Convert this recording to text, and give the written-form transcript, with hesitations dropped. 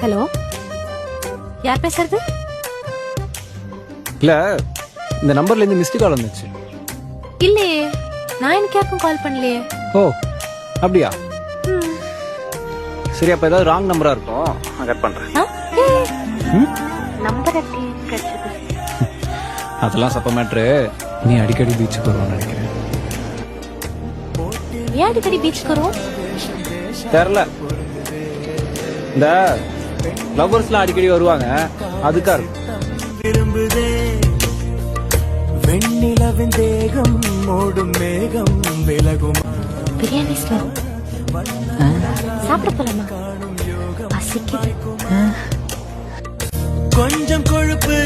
Hello, யார் பேசுறது? இல்ல இந்த நம்பர்ல இருந்து மிஸ்டு கால் வந்துச்சு. இல்லையே, நான் எனக்கு யாருக்கும் கால் பண்ணலையே. ஓ அப்படியா? சரி, அப்ப ஏதாவது ராங் நம்பரா இருக்கும், நான் கட் பண்றேன். நம்பர் எப்படி கிடைச்சது? அதெல்லாம் சப்ப மேட்ரு. நீ அடிக்கடி பீச்சுக்கு வருவான்னு நினைக்கிறேன். ஏன் அடிக்கடி பீச்சுக்கு வரும்? தெரியல, இந்த லவ்வர்ஸ்லாம் அடிக்கடி வருவாங்க, அதுக்கா இருக்கும். விரும்புதே வெண்ணிலவின் தேகம் மூடும் மேகம் விலகும். பிரியாணி ஸ்மெல். சாப்பிட போலாமா? பசிக்குது. கொஞ்சம் கொழுப்பு